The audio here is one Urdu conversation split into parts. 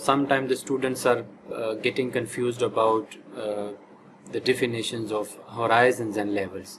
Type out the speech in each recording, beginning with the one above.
Sometimes the students are getting confused about the definitions of horizons and levels.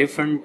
different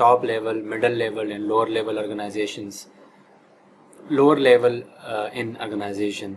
top level, middle level and lower level organizations, lower level in organization.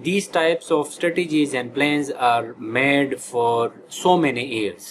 these types of strategies and plans are made for so many years.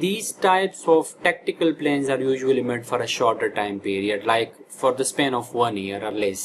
these types of tactical plans are usually made for a shorter time period, like for the span of 1 year or less.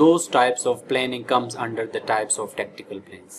those types of planning comes under the types of tactical plans.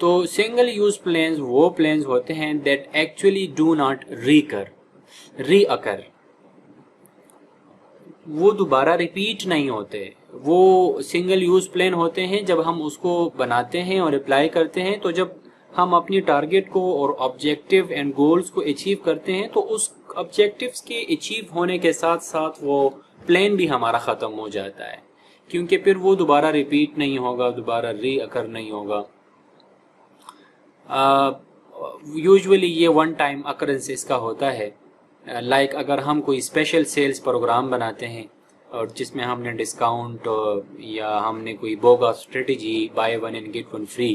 تو سنگل یوز پلینز وہ پلینز ہوتے ہیں دیٹ ایکچولی ڈو ناٹ ری اکر، وہ دوبارہ ریپیٹ نہیں ہوتے. وہ سنگل یوز پلین ہوتے ہیں جب ہم اس کو بناتے ہیں اور اپلائی کرتے ہیں، تو جب ہم اپنی ٹارگٹ کو اور آبجیکٹیو اینڈ گولز کو اچیو کرتے ہیں تو اس آبجیکٹیوز کے اچیو ہونے کے ساتھ ساتھ وہ پلین بھی ہمارا ختم ہو جاتا ہے، کیونکہ پھر وہ دوبارہ ریپیٹ نہیں ہوگا، دوبارہ ری اکر نہیں ہوگا. یوزولی یہ ون ٹائم اکرنس اس کا ہوتا ہے. لائک اگر ہم کوئی اسپیشل سیلز پروگرام بناتے ہیں اور جس میں ہم نے ڈسکاؤنٹ یا ہم نے کوئی BOGO strategy buy one and get one free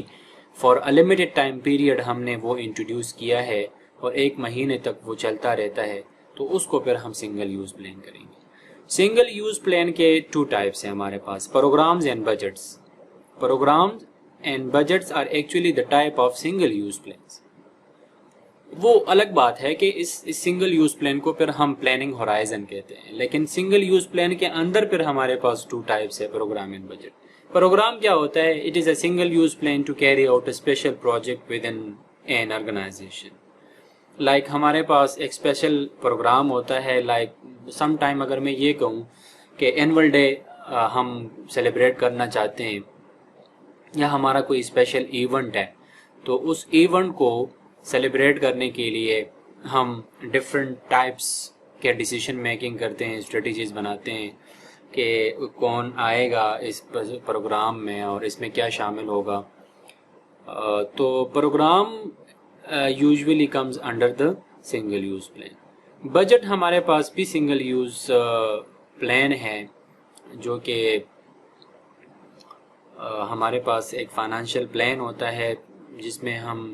for a limited time period ہم نے وہ انٹروڈیوس کیا ہے اور 1 مہینے تک وہ چلتا رہتا ہے، تو اس کو پھر ہم سنگل یوز پلان کریں گے. سنگل یوز پلان کے 2 ٹائپس ہیں ہمارے پاس، programmes and budgets. Programmes and budgets are actually the type of single use plans. وہ الگ بات ہے کہ اس سنگل یوز پلان کو پھر ہم پلاننگ ہورائزن کہتے ہیں، لیکن سنگل یوز پلان کے اندر پھر ہمارے پاس 2 ٹائپس ہے، پروگرام اینڈ بجٹ. پروگرام کیا ہوتا ہے؟ It is a single use plan to carry out a special project within an organisation. Like ہمارے پاس ایک اسپیشل پروگرام ہوتا ہے، لائک سم ٹائم اگر میں یہ کہوں کہ اینول ڈے ہم سیلیبریٹ کرنا چاہتے ہیں یا ہمارا کوئی اسپیشل ایونٹ ہے، تو اس ایونٹ کو سیلیبریٹ کرنے کے لیے ہم ڈفرینٹ ٹائپس کے ڈیسیشن میکنگ کرتے ہیں، اسٹریٹجیز بناتے ہیں کہ کون آئے گا اس پروگرام میں اور اس میں کیا شامل ہوگا. تو programme usually comes under the single use plan. Budget ہمارے پاس بھی سنگل یوز پلان ہے، جو کہ ہمارے پاس ایک فائنانشیل پلان ہوتا ہے جس میں ہم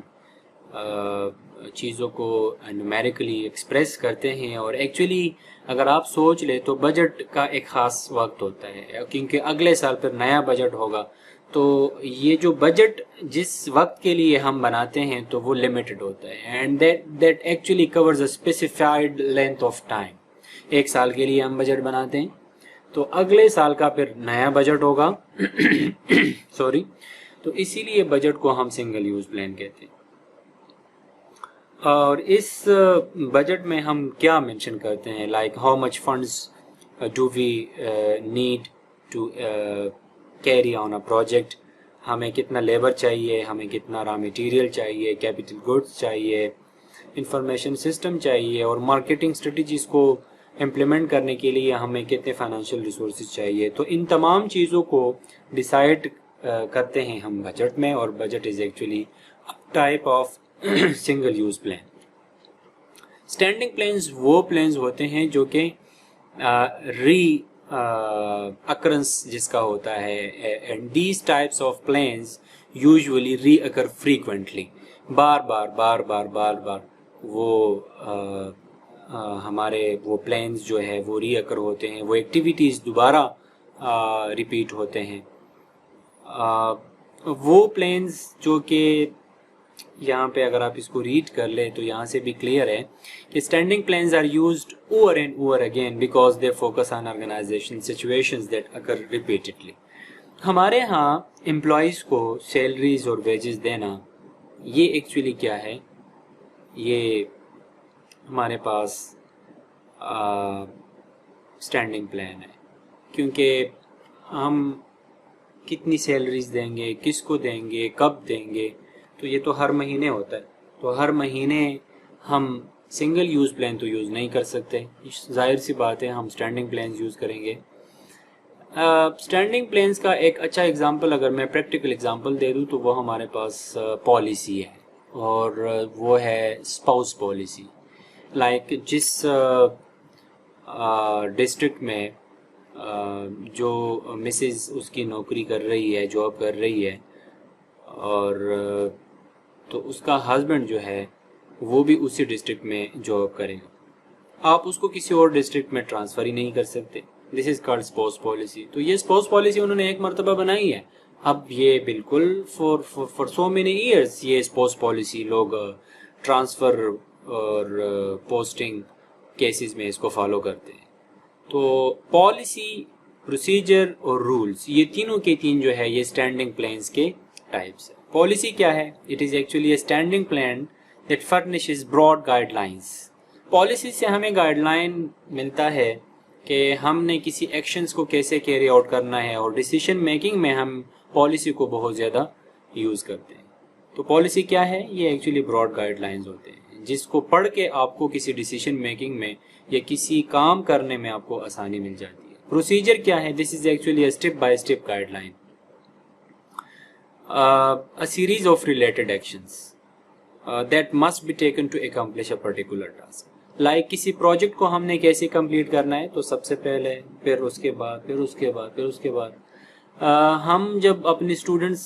چیزوں کو نیومیریکلی ایکسپریس کرتے ہیں. اور ایکچولی اگر آپ سوچ لیں تو بجٹ کا ایک خاص وقت ہوتا ہے، کیونکہ اگلے سال پھر نیا بجٹ ہوگا. تو یہ جو بجٹ جس وقت کے لیے ہم بناتے ہیں تو وہ لمیٹڈ ہوتا ہے، and that actually covers a specified length of time. 1 سال کے لیے ہم بجٹ بناتے ہیں، تو اگلے سال کا پھر نیا بجٹ ہوگا سوری. تو اسی لیے بجٹ کو ہم سنگل یوز پلان کہتے ہیں. اور اس بجٹ میں ہم کیا مینشن کرتے ہیں، like how much funds do we need to carry on a project. ہمیں کتنا لیبر چاہیے، ہمیں کتنا را مٹیریل چاہیے، کیپٹل گڈس چاہیے، انفارمیشن سسٹم چاہیے، اور مارکیٹنگ اسٹریٹجیز کو امپلیمنٹ کرنے کے لیے ہمیں کتنے فائنینشیل ریسورسز چاہیے. تو ان تمام چیزوں کو ڈیسائیڈ کرتے ہیں ہم بجٹ میں، اور budget is actually type of single use plan. Standing plans وہ پلانز ہوتے ہیں جو کہ ری اکرنس جس کا ہوتا ہے، and these types of plans usually recur frequently, بار بار وہ ہمارے وہ پلانز جو ہے وہ ری اکر ہوتے ہیں، وہ ایکٹیویٹیز دوبارہ ریپیٹ ہوتے ہیں. وہ پلانز جو کہ یہاں پہ اگر آپ اس کو ریڈ کر لیں تو یہاں سے بھی کلیئر ہے کہ standing plans are used over and over again because they focus on organisation situations that occur repeatedly. ہمارے ہاں امپلائیز کو سیلریز اور ویجز دینا، یہ ایکچولی کیا ہے، یہ ہمارے پاس اسٹینڈنگ پلان ہے. کیونکہ ہم کتنی سیلریز دیں گے، کس کو دیں گے، کب دیں گے، تو یہ تو ہر مہینے ہوتا ہے. تو ہر مہینے ہم سنگل یوز پلان تو یوز نہیں کر سکتے، ظاہر سی بات ہے ہم اسٹینڈنگ پلانز یوز کریں گے. اسٹینڈنگ پلانز کا ایک اچھا ایگزامپل اگر میں پریکٹیکل ایگزامپل دے دوں تو وہ ہمارے پاس پالیسی ہے، اور وہ ہے اسپاؤس پالیسی. لائک جس ڈسٹرکٹ میں جو مسز اس کی نوکری کر رہی ہے، جاب کر رہی ہے، اور تو اس کا ہسبینڈ جو ہے وہ بھی اسی ڈسٹرکٹ میں جاب کرے گا، آپ اس کو کسی اور ڈسٹرکٹ میں ٹرانسفر ہی نہیں کر سکتے. دس از کالڈ اسپاؤس پالیسی. تو یہ اسپاؤس پالیسی انہوں نے ایک مرتبہ بنائی ہے، اب یہ بالکل فار سو مینی ایئرس یہ اسپاؤس پالیسی لوگ ٹرانسفر اور پوسٹنگ کیسز میں اس کو فالو کرتے ہیں. تو پالیسی، پروسیجر اور رولز، یہ تینوں کے تین جو ہے یہ اسٹینڈنگ پلانز کے types. Policy کیا ہے؟ It is actually a standing plan that furnishes broad guidelines. Policy سے ہمیں گائیڈ لائن ملتا ہے کہ ہم نے کسی ایکشنز کو کیسے کیری آؤٹ کرنا ہے، اور ڈیسیشن میکنگ میں ہم پالیسی کو بہت زیادہ یوز کرتے ہیں. تو پالیسی کیا ہے؟ یہ ایکچولی براڈ گائیڈ لائنز ہوتے ہیں جس کو پڑھ کے آپ کو کسی ڈیسیشن میکنگ میں یا کسی کام کرنے میں آپ کو آسانی مل جاتی ہے. پروسیجر کیا ہے؟ This is actually a step by step guideline. A series of related actions that must be taken to accomplish a particular task. Like کسی پروجیکٹ کو ہم نے کیسے کمپلیٹ کرنا ہے، تو سب سے پہلے، پھر اس کے بعد، پھر اس کے بعد، پھر اس کے بعد ہم جب اپنے اسٹوڈنٹس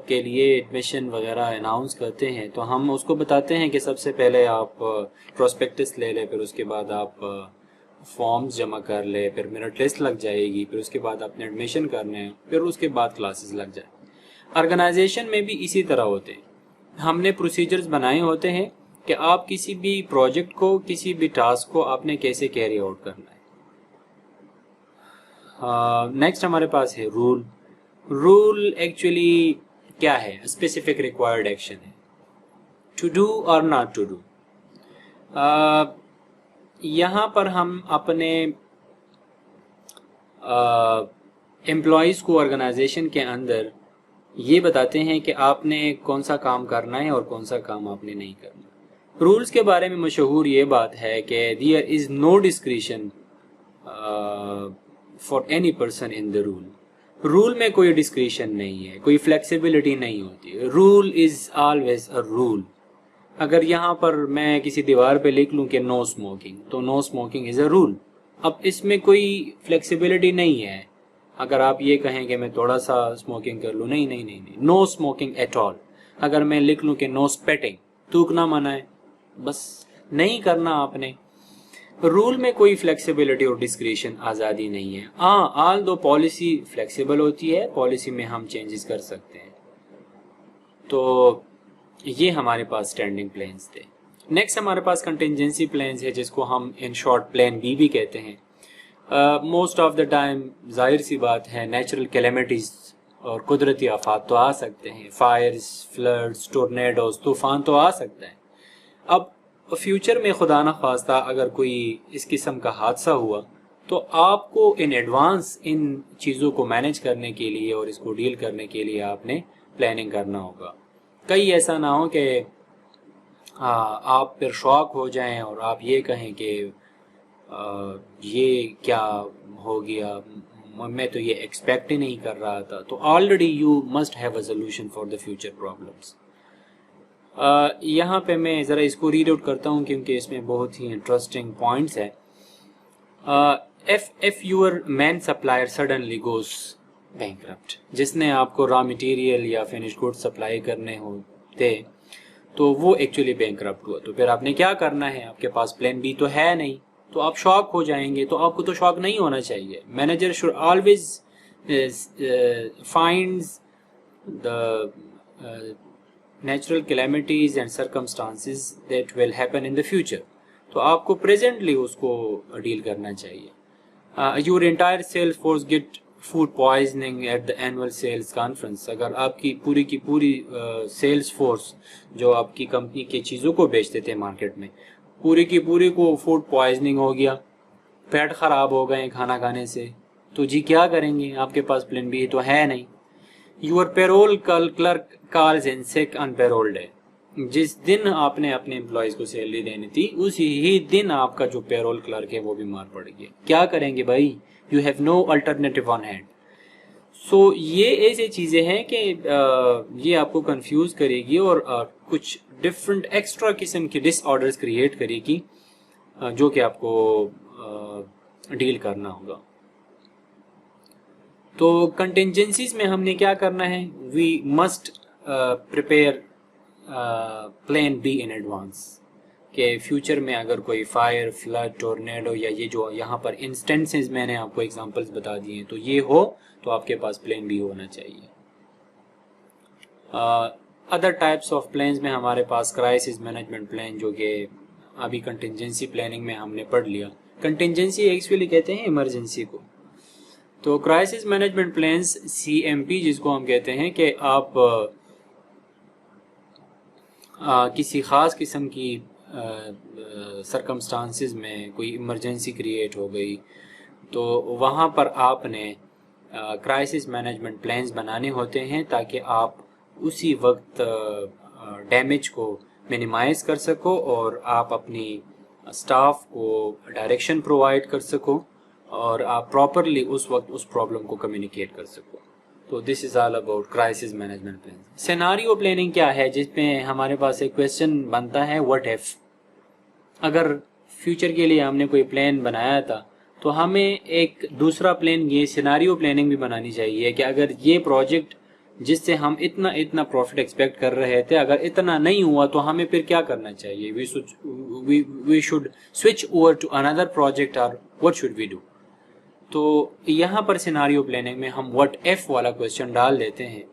کے لیے ایڈمیشن وغیرہ اناؤنس کرتے ہیں تو ہم اس کو بتاتے ہیں کہ سب سے پہلے آپ پروسپیکٹس لے لیں، پھر اس کے بعد آپ فارمز جمع کر لیں، پھر میرٹ لسٹ لگ جائے گی، پھر اس کے بعد آپ نے ایڈمیشن کرنے ہیں، پھر اس کے بعد کلاسز لگ جائیں. آرگنائزیشن میں بھی اسی طرح ہوتے ہیں. ہم نے پروسیجرز بنائے ہوتے ہیں کہ آپ کسی بھی پروجیکٹ کو، کسی بھی ٹاسک کو آپ نے کیسے کیری آؤٹ کرنا ہے. نیکسٹ ہمارے پاس ہے رول. رول ایکچولی کیا ہے؟ اسپیسیفک ریکوائرڈ ایکشن ہے، ٹو ڈو اور ناٹ ٹو ڈو. یہاں پر ہم اپنے امپلائیز کو آرگنائزیشن کے اندر یہ بتاتے ہیں کہ آپ نے کون سا کام کرنا ہے اور کون سا کام آپ نے نہیں کرنا. رولز کے بارے میں مشہور یہ بات ہے کہ there is no discretion for any person in the rule. Rule میں کوئی ڈسکریشن نہیں ہے، کوئی فلیکسیبلٹی نہیں ہوتی. Rule is always a rule. اگر یہاں پر میں کسی دیوار پہ لکھ لوں کہ نو اسموکنگ، تو نو اسموکنگ از اے رول. اب اس میں کوئی فلیکسیبلٹی نہیں ہے. اگر آپ یہ کہیں کہ میں تھوڑا سا اسموکنگ کر لوں، نہیں نہیں نہیں نہیں، نو اسموکنگ ایٹ آل. اگر میں لکھ لوں کہ نو اسپیٹنگ، تھوکنا منع ہے، بس نہیں کرنا آپ نے. رول میں کوئی فلیکسیبلٹی اور ڈسکریشن آزادی نہیں ہے. ہاں، آل دو پالیسی فلیکسیبل ہوتی ہے، پالیسی میں ہم چینجز کر سکتے ہیں. تو یہ ہمارے پاس اسٹینڈنگ پلانز تھے. نیکسٹ ہمارے پاس کنٹینجنسی پلانز ہے، جس کو ہم ان شارٹ پلان بی بھی کہتے ہیں. موسٹ آف دا ٹائم ظاہر سی بات ہے نیچرل کیلیمٹیز اور قدرتی آفات تو آ سکتے ہیں، فائرز، فلڈز، ٹورنیڈوز، طوفان تو آ سکتا ہے. اب فیوچر میں خدا نخواستہ اگر کوئی اس قسم کا حادثہ ہوا تو آپ کو ان ایڈوانس ان چیزوں کو مینیج کرنے کے لیے اور اس کو ڈیل کرنے کے لیے آپ نے پلاننگ کرنا ہوگا. کئی ایسا نہ ہو کہ آپ پھر شاک ہو جائیں اور آپ یہ کہیں کہ یہ کیا ہو گیا، میں تو یہ ایکسپیکٹ ہی نہیں کر رہا تھا. تو already you must have a solution for the future problems. یہاں پہ میں ذرا اس کو ریڈ آؤٹ کرتا ہوں کیونکہ اس میں بہت ہی انٹرسٹنگ پوائنٹس ہیں. if your main supplier suddenly goes bankrupt، جس نے آپ کو را مٹیریل یا فنش گڈ سپلائی کرنے ہوتے تو وہ ایکچولی بینکرپٹ ہوا، تو پھر آپ نے کیا کرنا ہے؟ آپ کے پاس پلان بی تو ہے نہیں، تو آپ شاک ہو جائیں گے. تو آپ کو تو شاک نہیں ہونا چاہیے. Manager should always finds the natural calamities and circumstances that will happen in the future. تو آپ کو پریزنٹلی اس کو ڈیل کرنا چاہیے. Your entire sales force get food poisoning at the annual sales conference. اگر آپ کی پوری سیلس فورس جو آپ کی کمپنی کی چیزوں کو بیچتے تھے مارکیٹ میں، پوری کی پوری کو فوڈ پوائزننگ ہو گیا، پیٹ خراب ہو گئے کھانا کھانے سے، تو جی کیا کریں گے؟ آپ کے پاس پلان بی تو ہے نہیں. Your payroll clerk calls in sick on payroll day. جس دن آپ نے اپنے امپلائیز کو سیلری دینی تھی اسی ہی دن آپ کا جو پیرول کلرک ہے وہ بیمار پڑ گیا. کیا کریں گے بھائی؟ You have no alternative on hand. So یہ ایسی چیزیں ہیں کہ یہ آپ کو کنفیوز کرے گی اور کچھ ڈفرینٹ ایکسٹرا قسم کی ڈس آرڈرز کریٹ کرے گی جو کہ آپ کو ڈیل کرنا ہوگا. تو کنٹینجنسیز میں ہم نے کیا کرنا ہے؟ We must prepare plan B in advance, کہ فیوچر میں اگر کوئی فائر، فلڈ، ٹورنیڈو یا یہ جو یہاں پر انسٹنسز میں نے آپ کو ایگزامپلس بتا دیے ہیں، تو یہ ہو تو آپ کے پاس پلان بی ہونا چاہیے. ادر ٹائپس آف پلانز میں ہمارے پاس کرائسس مینجمنٹ پلان، جو کہ ابھی کنٹینجنسی پلاننگ میں ہم نے پڑھ لیا. کنٹینجنسی ایکچولی کہتے ہیں ایمرجنسی کو. تو کرائسس مینجمنٹ پلانس CMP جس کو ہم کہتے ہیں کہ آپ کسی خاص قسم کی سرکمسٹانسز میں کوئی ایمرجنسی کریٹ ہو گئی تو وہاں پر آپ نے کرائسس مینجمنٹ پلانز بنانے ہوتے ہیں تاکہ آپ اسی وقت ڈیمیج کو منیمائز کر سکو اور آپ اپنی اسٹاف کو ڈائریکشن پرووائڈ کر سکو اور آپ پراپرلی اس وقت اس پرابلم کو کمیونیکیٹ کر سکو. تو this is all about crisis management plan. Scenario planning کیا ہے؟ جس میں ہمارے پاس ایک کویشچن بنتا ہے واٹ ایف. اگر فیوچر کے لیے ہم نے کوئی پلان بنایا تھا تو ہمیں ایک دوسرا پلان یہ سیناریو پلاننگ بھی بنانی چاہیے کہ اگر یہ پروجیکٹ جس سے ہم اتنا پروفٹ ایکسپیکٹ کر رہے تھے اگر اتنا نہیں ہوا تو ہمیں پھر کیا کرنا چاہیے. We should switch over to another project اور واٹ شوڈ وی ڈو. تو یہاں پر سیناریو پلاننگ میں ہم واٹ ایف والا کویشچن ڈال دیتے ہیں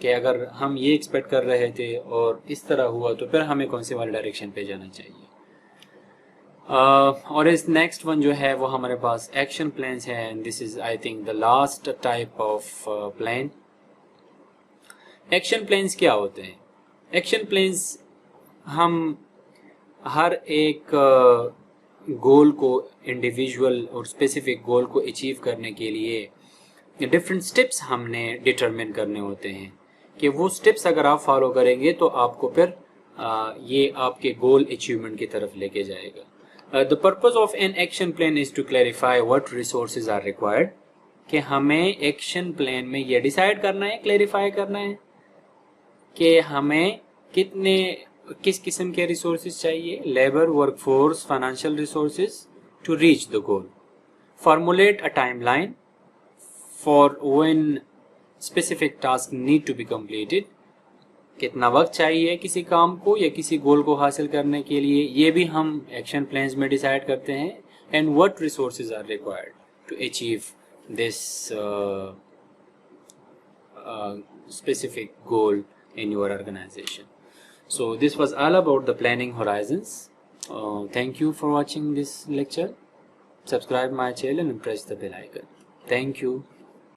کہ اگر ہم یہ ایکسپیکٹ کر رہے تھے اور اس طرح ہوا تو پھر ہمیں کون سے والے ڈائریکشن پہ جانا چاہیے. اور اس نیکسٹ ون جو ہے وہ ہمارے پاس ایکشن پلانس ہے. This is I think the last type of plan. Action plans کیا ہوتے ہیں؟ ایکشن پلانس ہم ہر ایک گول کو انڈیویجول اور اسپیسیفک گول کو اچیو کرنے کے لیے ڈفرینٹ سٹیپس ہم نے ڈٹرمن کرنے ہوتے ہیں کہ وہ سٹیپس اگر آپ فالو کریں گے تو آپ کو پھر یہ آپ کے گول اچیومنٹ کی طرف لے کے جائے گا. The purpose of an action plan is to clarify what resources are required. کہ ہمیں ایکشن پلان میں یہ ڈیسائیڈ کرنا ہے، کلیریفائی کرنا ہے کہ ہمیں کس قسم کے ریسورسز چاہیے، labour, work force, financial resources to reach the goal. Formulate a time line for when specific task need to be completed. کتنا وقت چاہیے کسی کام کو یا کسی گول کو حاصل کرنے کے لیے، یہ بھی ہم ایکشن پلانز میں ڈیسائیڈ کرتے ہیں. And what resources are required to achieve this specific goal in your organization. So this was all about the planning horizons. Thank you for watching this lecture. Subscribe my channel and press the bell icon. Thank you.